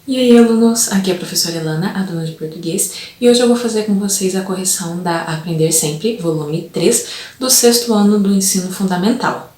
E aí, alunos, aqui é a professora Elana, aluna de português, e hoje eu vou fazer com vocês a correção da Aprender Sempre, volume 3, do 6º ano do ensino fundamental.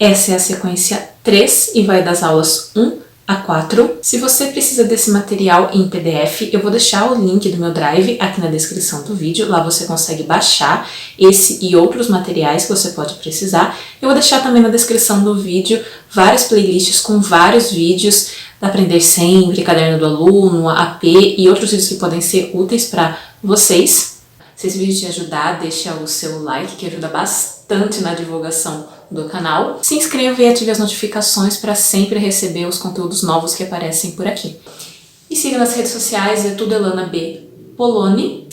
Essa é a sequência 3 e vai das aulas 1 a 4. Se você precisa desse material em PDF, eu vou deixar o link do meu Drive aqui na descrição do vídeo. Lá você consegue baixar esse e outros materiais que você pode precisar. Eu vou deixar também na descrição do vídeo várias playlists com vários vídeos da Aprender Sempre, Caderno do Aluno, AP e outros vídeos que podem ser úteis para vocês. Se esse vídeo te ajudar, deixa o seu like, que ajuda bastante na divulgação do canal. Se inscreva e ative as notificações para sempre receber os conteúdos novos que aparecem por aqui. E siga nas redes sociais, é tudo Elana B. Poloni.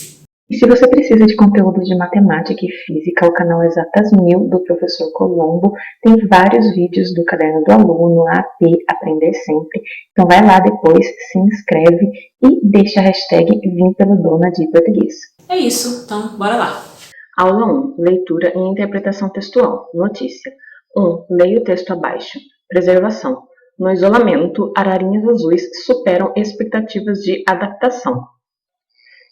E se você precisa de conteúdos de matemática e física, o canal Exatas 1000 do professor Colombo tem vários vídeos do Caderno do Aluno, AP, Aprender Sempre. Então vai lá depois, se inscreve e deixa a hashtag Vim pelo Dona de Português. É isso, então bora lá. Aula 1. Leitura e interpretação textual. Notícia. 1. Leia o texto abaixo. Preservação. No isolamento, ararinhas azuis superam expectativas de adaptação.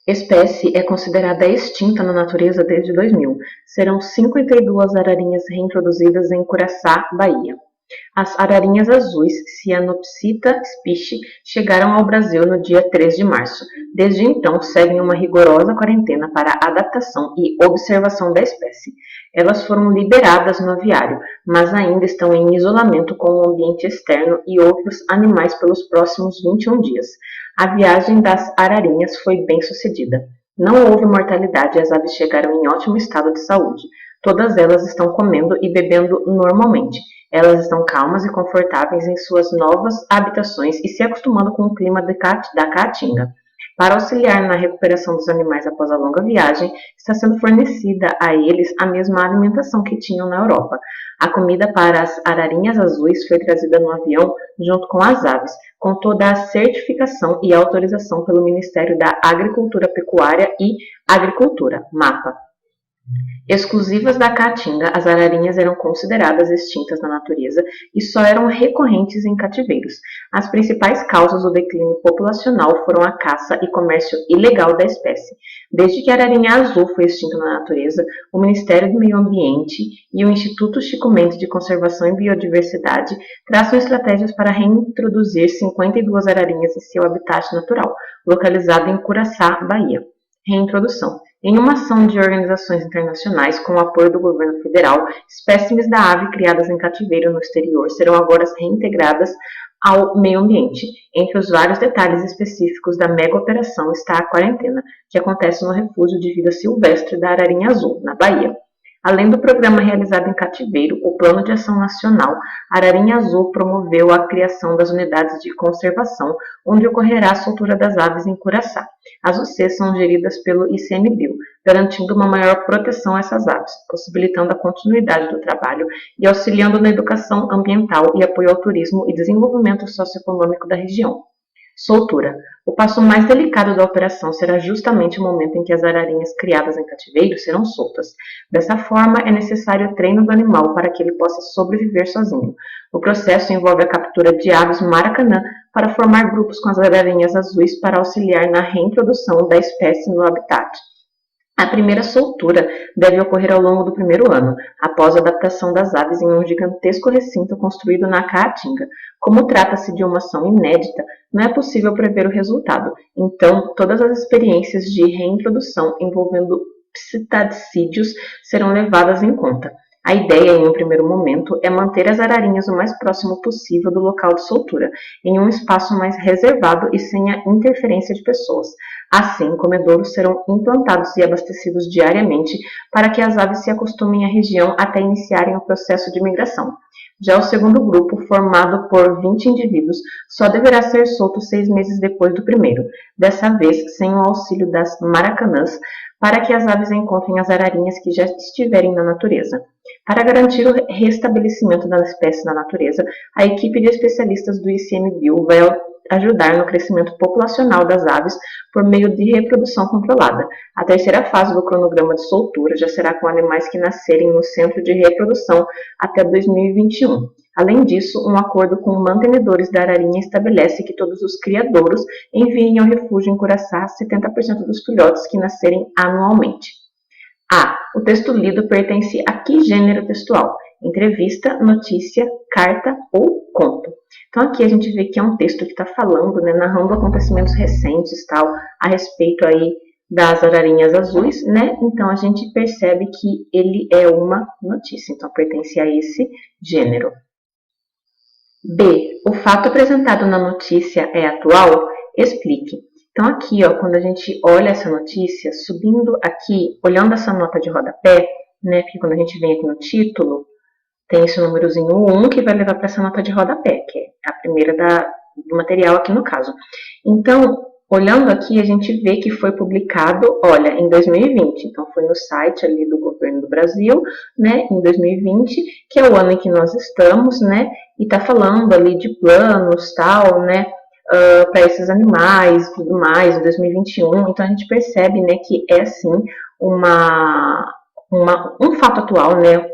Espécie é considerada extinta na natureza desde 2000. Serão 52 ararinhas reintroduzidas em Curaçá, Bahia. As ararinhas azuis, Cyanopsita spishi, chegaram ao Brasil no dia 3 de março. Desde então, seguem uma rigorosa quarentena para adaptação e observação da espécie. Elas foram liberadas no aviário, mas ainda estão em isolamento com o ambiente externo e outros animais pelos próximos 21 dias. A viagem das ararinhas foi bem sucedida. Não houve mortalidade e as aves chegaram em ótimo estado de saúde. Todas elas estão comendo e bebendo normalmente. Elas estão calmas e confortáveis em suas novas habitações e se acostumando com o clima da Caatinga. Para auxiliar na recuperação dos animais após a longa viagem, está sendo fornecida a eles a mesma alimentação que tinham na Europa. A comida para as ararinhas azuis foi trazida no avião junto com as aves, com toda a certificação e autorização pelo Ministério da Agricultura, Pecuária e Agricultura, MAPA. Exclusivas da Caatinga, as ararinhas eram consideradas extintas na natureza e só eram recorrentes em cativeiros. As principais causas do declínio populacional foram a caça e comércio ilegal da espécie. Desde que a ararinha azul foi extinta na natureza, o Ministério do Meio Ambiente e o Instituto Chico Mendes de Conservação e Biodiversidade traçam estratégias para reintroduzir 52 ararinhas em seu habitat natural, localizado em Curaçá, Bahia. Reintrodução. Em uma ação de organizações internacionais com o apoio do governo federal, espécimes da ave criadas em cativeiro no exterior serão agora reintegradas ao meio ambiente. Entre os vários detalhes específicos da mega operação está a quarentena, que acontece no refúgio de vida silvestre da Ararinha Azul, na Bahia. Além do programa realizado em cativeiro, o Plano de Ação Nacional Ararinha Azul promoveu a criação das unidades de conservação, onde ocorrerá a soltura das aves em Curaçá. As UCs são geridas pelo ICMBio, garantindo uma maior proteção a essas aves, possibilitando a continuidade do trabalho e auxiliando na educação ambiental e apoio ao turismo e desenvolvimento socioeconômico da região. Soltura. O passo mais delicado da operação será justamente o momento em que as ararinhas criadas em cativeiro serão soltas. Dessa forma, é necessário o treino do animal para que ele possa sobreviver sozinho. O processo envolve a captura de aves maracanã para formar grupos com as ararinhas azuis para auxiliar na reintrodução da espécie no habitat. A primeira soltura deve ocorrer ao longo do primeiro ano, após a adaptação das aves em um gigantesco recinto construído na Caatinga. Como trata-se de uma ação inédita, não é possível prever o resultado. Então, todas as experiências de reintrodução envolvendo psitacídeos serão levadas em conta. A ideia, em um primeiro momento, é manter as ararinhas o mais próximo possível do local de soltura, em um espaço mais reservado e sem a interferência de pessoas. Assim, comedouros serão implantados e abastecidos diariamente para que as aves se acostumem à região até iniciarem o processo de migração. Já o segundo grupo, formado por 20 indivíduos, só deverá ser solto 6 meses depois do primeiro, dessa vez sem o auxílio das maracanãs, para que as aves encontrem as ararinhas que já estiverem na natureza. Para garantir o restabelecimento da espécie na natureza, a equipe de especialistas do ICMBio vai ajudar no crescimento populacional das aves por meio de reprodução controlada. A terceira fase do cronograma de soltura já será com animais que nascerem no centro de reprodução até 2021. Além disso, um acordo com mantenedores da ararinha estabelece que todos os criadouros enviem ao refúgio em Curaçá 70% dos filhotes que nascerem anualmente. A. O texto lido pertence a que gênero textual? Entrevista, notícia, carta ou conto? Então aqui a gente vê que é um texto que está falando, né, narrando acontecimentos recentes, tal, a respeito aí das ararinhas azuis, né? Então a gente percebe que ele é uma notícia, então pertence a esse gênero. B. O fato apresentado na notícia é atual? Explique. Então aqui, ó, quando a gente olha essa notícia, subindo aqui, olhando essa nota de rodapé, né, porque quando a gente vem aqui no título, tem esse númerozinho 1 que vai levar para essa nota de rodapé, que é a primeira do material aqui no caso. Então, olhando aqui, a gente vê que foi publicado, olha, em 2020. Então, foi no site ali do Governo do Brasil, né, em 2020, que é o ano em que nós estamos, né, e tá falando ali de planos, tal, né, para esses animais, tudo mais, em 2021. Então, a gente percebe, né, que é, sim, um fato atual, né,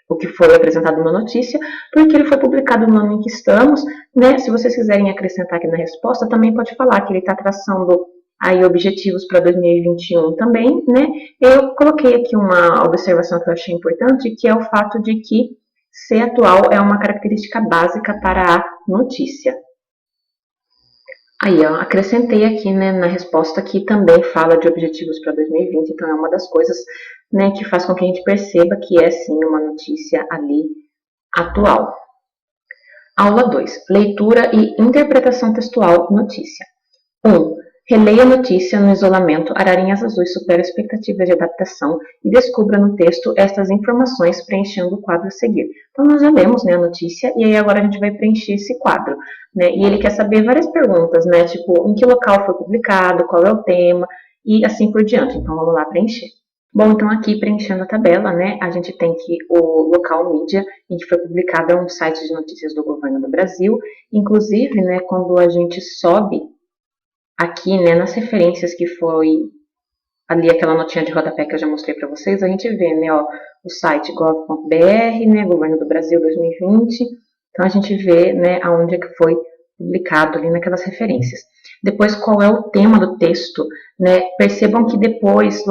o que foi apresentado na notícia, porque ele foi publicado no ano em que estamos, né? Se vocês quiserem acrescentar aqui na resposta, também pode falar que ele está traçando aí objetivos para 2021 também, né? Eu coloquei aqui uma observação que eu achei importante, que é o fato de que ser atual é uma característica básica para a notícia. Aí, ó, acrescentei aqui, né, na resposta que também fala de objetivos para 2020, então é uma das coisas, né, que faz com que a gente perceba que é, sim, uma notícia ali atual. Aula 2. Leitura e interpretação textual notícia. 1. Releia a notícia no isolamento Ararinhas Azuis supera expectativas de adaptação e descubra no texto estas informações preenchendo o quadro a seguir. Então, nós já lemos, né, a notícia e aí agora a gente vai preencher esse quadro, né? E ele quer saber várias perguntas, né? Tipo, em que local foi publicado, qual é o tema e assim por diante. Então, vamos lá preencher. Bom, então aqui preenchendo a tabela, né, a gente tem que o local mídia em que foi publicado é um site de notícias do Governo do Brasil. Inclusive, né, quando a gente sobe aqui, né, nas referências que foi ali aquela notinha de rodapé que eu já mostrei para vocês, a gente vê, né, ó, o site gov.br, né, Governo do Brasil 2020. Então a gente vê, né, aonde é que foi publicado ali naquelas referências. Depois, qual é o tema do texto, né? Percebam que depois,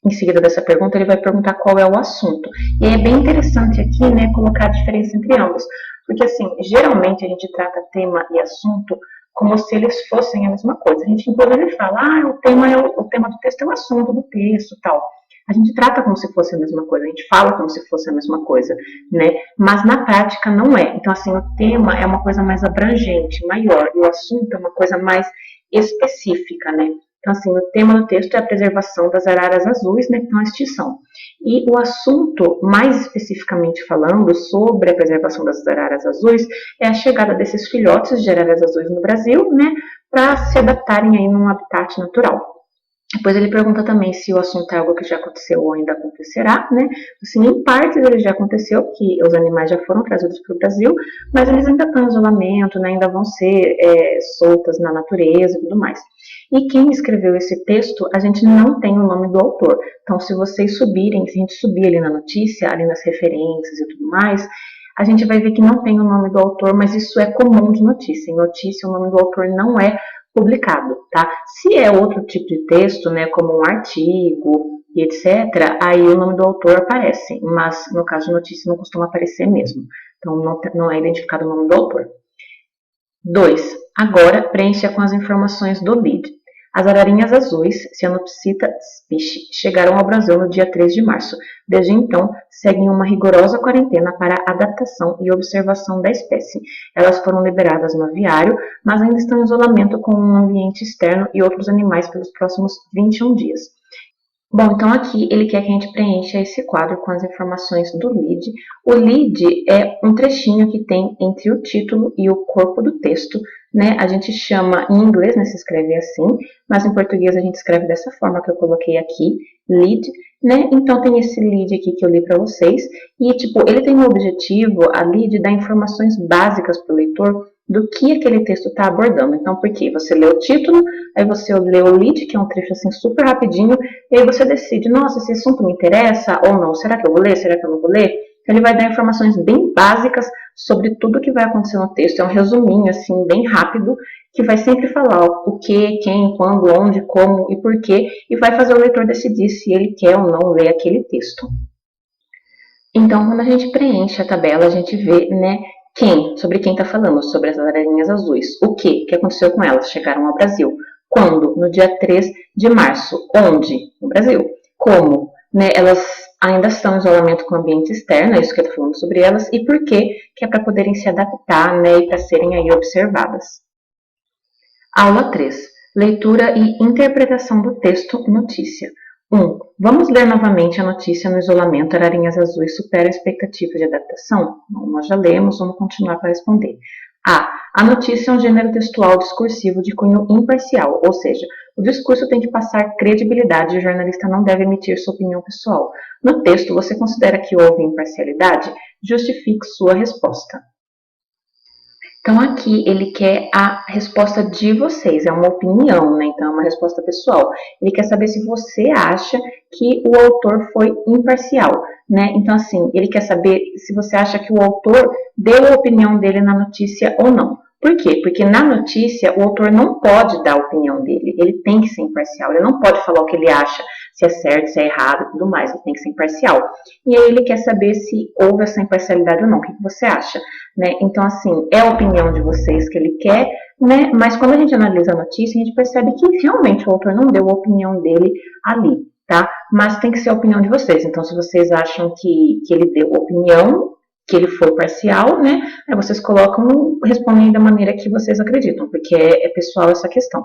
em seguida dessa pergunta, ele vai perguntar qual é o assunto. E é bem interessante aqui, né, colocar a diferença entre ambos. Porque, assim, geralmente a gente trata tema e assunto como se eles fossem a mesma coisa. A gente, inclusive, fala, o tema do texto é o assunto do texto, tal. A gente trata como se fosse a mesma coisa, a gente fala como se fosse a mesma coisa, né? Mas na prática não é. Então, assim, o tema é uma coisa mais abrangente, maior, e o assunto é uma coisa mais específica, né? Então, assim, o tema do texto é a preservação das araras azuis, né, que estão em extinção. E o assunto, mais especificamente falando sobre a preservação das araras azuis, é a chegada desses filhotes de araras azuis no Brasil, né, para se adaptarem aí num habitat natural. Depois ele pergunta também se o assunto é algo que já aconteceu ou ainda acontecerá, né? Assim, em partes ele já aconteceu, que os animais já foram trazidos para o Brasil, mas eles ainda estão em isolamento, né? Ainda vão ser soltas na natureza e tudo mais. E quem escreveu esse texto, a gente não tem o nome do autor. Então, se vocês subirem, se a gente subir ali na notícia, ali nas referências e tudo mais, a gente vai ver que não tem o nome do autor, mas isso é comum de notícia. Em notícia, o nome do autor não é publicado, tá? Se é outro tipo de texto, né, como um artigo e etc., aí o nome do autor aparece, mas no caso de notícia não costuma aparecer mesmo. Então, não é identificado o nome do autor. 2. Agora, preencha com as informações do lead. As ararinhas azuis, Cyanopsita spishi, chegaram ao Brasil no dia 3 de março. Desde então, seguem uma rigorosa quarentena para adaptação e observação da espécie. Elas foram liberadas no aviário, mas ainda estão em isolamento com um ambiente externo e outros animais pelos próximos 21 dias. Bom, então aqui ele quer que a gente preencha esse quadro com as informações do lead. O lead é um trechinho que tem entre o título e o corpo do texto, né? A gente chama, em inglês, né, se escreve assim, mas em português a gente escreve dessa forma que eu coloquei aqui, lead, né? Então tem esse lead aqui que eu li para vocês, e tipo, ele tem o objetivo ali de dar informações básicas para o leitor do que aquele texto está abordando. Então, por quê? Você lê o título, aí você lê o lead, que é um trecho assim super rapidinho, e aí você decide, nossa, esse assunto me interessa ou não, será que eu vou ler, será que eu não vou ler? Então, ele vai dar informações bem básicas sobre tudo que vai acontecer no texto, é um resuminho assim, bem rápido, que vai sempre falar o que, quem, quando, onde, como e porquê, e vai fazer o leitor decidir se ele quer ou não ler aquele texto. Então, quando a gente preenche a tabela, a gente vê, né, sobre quem está falando, sobre as ararinhas azuis. O que aconteceu com elas? Chegaram ao Brasil. Quando? No dia 3 de março. Onde? No Brasil. Como? Né, elas ainda estão em isolamento com o ambiente externo, é isso que eu estou falando sobre elas, e por quê? Que é para poderem se adaptar, né, e para serem aí observadas. Aula 3. Leitura e interpretação do texto notícia. 1. Vamos ler novamente a notícia no isolamento. Ararinhas azuis supera a expectativa de adaptação? Bom, nós já lemos, vamos continuar para responder. A notícia é um gênero textual discursivo de cunho imparcial, ou seja, o discurso tem que passar credibilidade e o jornalista não deve emitir sua opinião pessoal. No texto, você considera que houve imparcialidade? Justifique sua resposta. Então, aqui ele quer a resposta de vocês, é uma opinião, né? Então, é uma resposta pessoal. Ele quer saber se você acha que o autor foi imparcial, né? Então, assim, ele quer saber se você acha que o autor deu a opinião dele na notícia ou não. Por quê? Porque na notícia o autor não pode dar a opinião dele, ele tem que ser imparcial, ele não pode falar o que ele acha, se é certo, se é errado e tudo mais, ele tem que ser imparcial. E aí ele quer saber se houve essa imparcialidade ou não, o que você acha? Né? Então, assim, é a opinião de vocês que ele quer, né? Mas quando a gente analisa a notícia, a gente percebe que realmente o autor não deu a opinião dele ali, tá? Mas tem que ser a opinião de vocês. Então, se vocês acham que ele deu opinião, que ele foi parcial, né? Aí vocês colocam, respondem da maneira que vocês acreditam, porque é pessoal essa questão.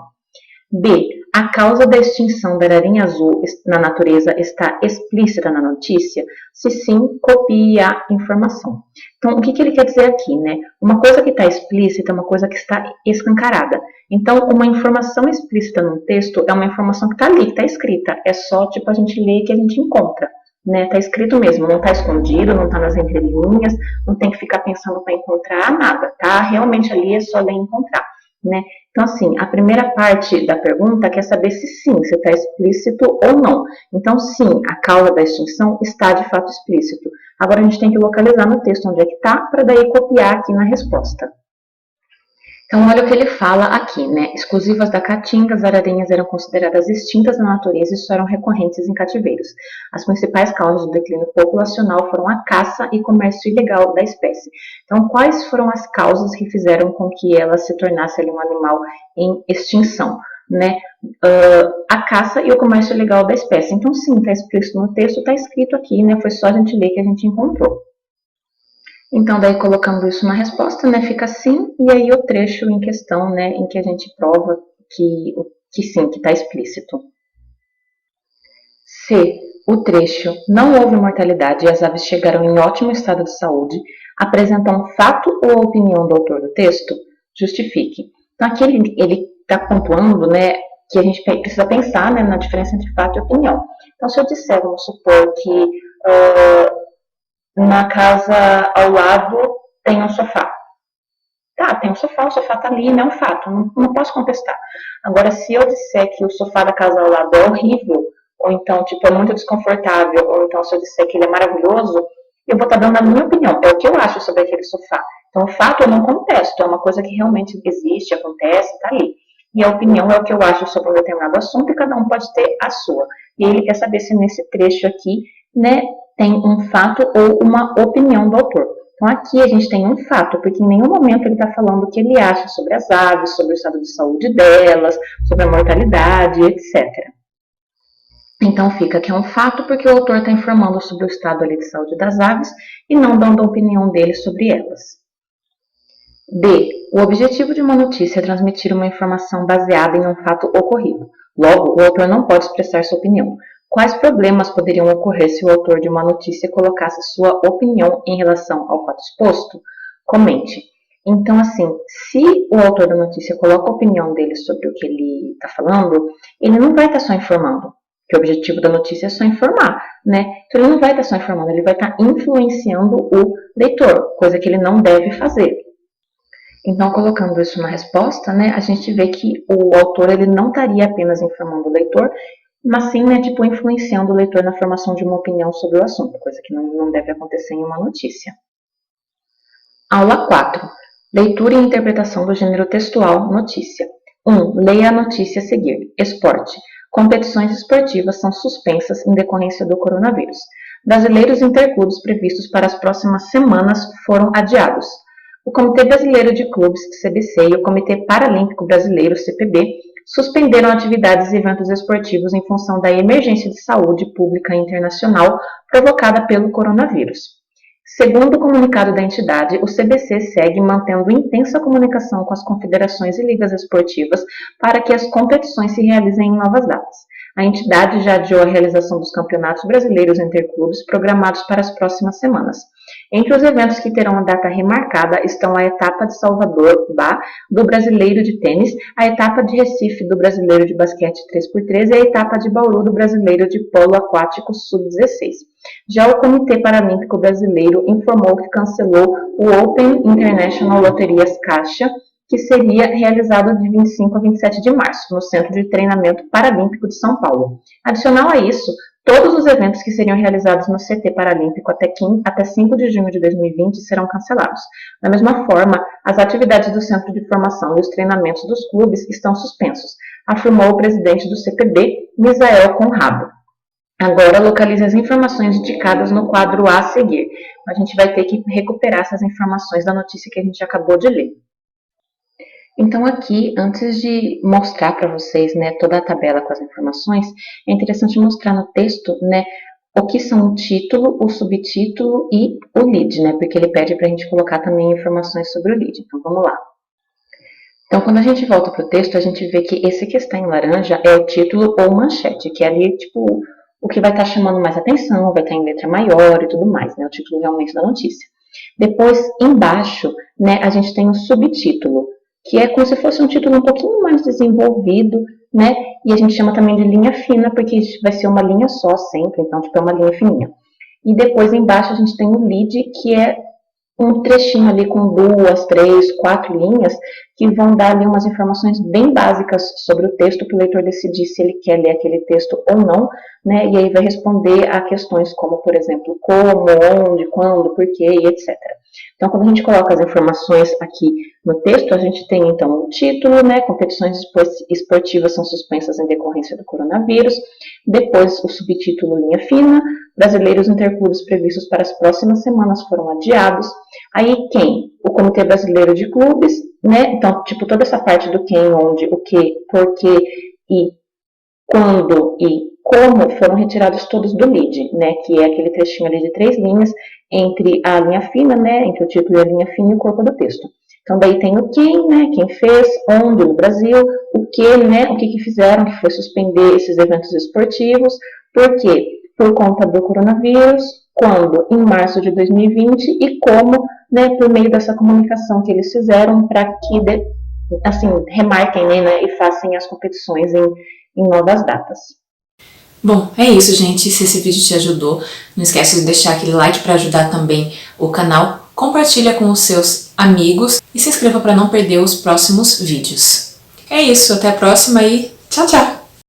B. A causa da extinção da ararinha azul na natureza está explícita na notícia? Se sim, copie a informação. Então, o que ele quer dizer aqui, né? Uma coisa que está explícita é uma coisa que está escancarada. Então, uma informação explícita no texto é uma informação que está ali, que está escrita. É só, tipo, a gente lê que a gente encontra. Né, tá escrito mesmo, não tá escondido, não tá nas entrelinhas, não tem que ficar pensando para encontrar nada, tá? Realmente ali é só ler e encontrar, né? Então, assim, a primeira parte da pergunta quer saber se sim, se está explícito ou não. Então, sim, a causa da extinção está de fato explícito. Agora a gente tem que localizar no texto onde é que está, para daí copiar aqui na resposta. Então, olha o que ele fala aqui, né? Exclusivas da caatinga, as ararinhas eram consideradas extintas na natureza e só eram recorrentes em cativeiros. As principais causas do declínio populacional foram a caça e comércio ilegal da espécie. Então, quais foram as causas que fizeram com que ela se tornasse ali um animal em extinção? Né? A caça e o comércio ilegal da espécie. Então, sim, está explícito no texto, está escrito aqui, né? Foi só a gente ler que a gente encontrou. Então, daí colocando isso na resposta, né, fica assim, e aí o trecho em questão, né, em que a gente prova que sim, que está explícito. C. O trecho não houve mortalidade e as aves chegaram em ótimo estado de saúde, apresenta um fato ou opinião do autor do texto? Justifique. Então, aqui ele está pontuando, né, que a gente precisa pensar, né, na diferença entre fato e opinião. Então, se eu disser, vamos supor que na casa ao lado tem um sofá. Tá, tem um sofá, o sofá tá ali, não é um fato, não posso contestar. Agora, se eu disser que o sofá da casa ao lado é horrível, ou então, tipo, é muito desconfortável, ou então se eu disser que ele é maravilhoso, eu vou estar dando a minha opinião, é o que eu acho sobre aquele sofá. Então, o fato eu não contesto, é uma coisa que realmente existe, acontece, tá ali. E a opinião é o que eu acho sobre um determinado assunto e cada um pode ter a sua. E ele quer saber se nesse trecho aqui, né, tem um fato ou uma opinião do autor. Então, aqui a gente tem um fato, porque em nenhum momento ele está falando o que ele acha sobre as aves, sobre o estado de saúde delas, sobre a mortalidade, etc. Então, fica que é um fato porque o autor está informando sobre o estado ali de saúde das aves e não dando a opinião dele sobre elas. B. O objetivo de uma notícia é transmitir uma informação baseada em um fato ocorrido. Logo, o autor não pode expressar sua opinião. Quais problemas poderiam ocorrer se o autor de uma notícia colocasse sua opinião em relação ao fato exposto? Comente. Então, assim, se o autor da notícia coloca a opinião dele sobre o que ele está falando, ele não vai estar só informando, porque o objetivo da notícia é só informar, né? Então, ele não vai estar só informando, ele vai estar influenciando o leitor, coisa que ele não deve fazer. Então, colocando isso na resposta, né, a gente vê que o autor ele não estaria apenas informando o leitor, mas sim, né, tipo, influenciando o leitor na formação de uma opinião sobre o assunto, coisa que não deve acontecer em uma notícia. Aula 4. Leitura e interpretação do gênero textual, notícia. 1. Leia a notícia a seguir. Esporte. Competições esportivas são suspensas em decorrência do coronavírus. Brasileiros interclubes previstos para as próximas semanas foram adiados. O Comitê Brasileiro de Clubes, CBC, e o Comitê Paralímpico Brasileiro, CPB, suspenderam atividades e eventos esportivos em função da emergência de saúde pública internacional provocada pelo coronavírus. Segundo o comunicado da entidade, o CBC segue mantendo intensa comunicação com as confederações e ligas esportivas para que as competições se realizem em novas datas. A entidade já adiou a realização dos campeonatos brasileiros interclubes programados para as próximas semanas. Entre os eventos que terão a data remarcada estão a etapa de Salvador, BA, do Brasileiro de Tênis, a etapa de Recife do Brasileiro de Basquete 3x3 e a etapa de Bauru do Brasileiro de Polo Aquático Sub-16. Já o Comitê Paralímpico Brasileiro informou que cancelou o Open International Loterias Caixa, que seria realizado de 25 a 27 de março, no Centro de Treinamento Paralímpico de São Paulo. Adicional a isso, todos os eventos que seriam realizados no CT Paralímpico até 5 de junho de 2020 serão cancelados. Da mesma forma, as atividades do Centro de Formação e os treinamentos dos clubes estão suspensos, afirmou o presidente do CPB, Misael Conrado. Agora, localize as informações indicadas no quadro A seguir. A gente vai ter que recuperar essas informações da notícia que a gente acabou de ler. Então, aqui, antes de mostrar para vocês, né, toda a tabela com as informações, é interessante mostrar no texto, né, o que são o título, o subtítulo e o lead, né, porque ele pede para a gente colocar também informações sobre o lead. Então, vamos lá. Então, quando a gente volta para o texto, a gente vê que esse que está em laranja é o título ou manchete, que é ali, tipo, o que vai estar chamando mais atenção, vai estar em letra maior e tudo mais, né, o título realmente da notícia. Depois, embaixo, né, a gente tem o subtítulo, que é como se fosse um título um pouquinho mais desenvolvido, né? E a gente chama também de linha fina, porque vai ser uma linha só sempre, então, tipo, é uma linha fininha. E depois, embaixo, a gente tem o lead, que é um trechinho ali com 2, 3, 4 linhas, que vão dar ali umas informações bem básicas sobre o texto, para o leitor decidir se ele quer ler aquele texto ou não, né? E aí vai responder a questões como, por exemplo, como, onde, quando, porquê e etc. Então, quando a gente coloca as informações aqui no texto, a gente tem, então, o título, né, competições esportivas são suspensas em decorrência do coronavírus, depois o subtítulo linha fina, brasileiros interclubes previstos para as próximas semanas foram adiados, aí quem? O Comitê Brasileiro de Clubes, né, então, tipo, toda essa parte do quem, onde, o que, porquê e quando e como foram retirados todos do lead, né, que é aquele trechinho ali de 3 linhas entre a linha fina, né, entre o título e a linha fina e o corpo do texto. Então, daí tem o quem, né, quem fez, onde no Brasil, o que, né, o que fizeram, que foi suspender esses eventos esportivos, por quê? Por conta do coronavírus, quando? Em março de 2020 e como, né, por meio dessa comunicação que eles fizeram para que, assim, remarquem, né, e façam as competições em novas datas. Bom, é isso, gente. Se esse vídeo te ajudou, não esquece de deixar aquele like para ajudar também o canal. Compartilha com os seus amigos e se inscreva para não perder os próximos vídeos. É isso, até a próxima e tchau, tchau!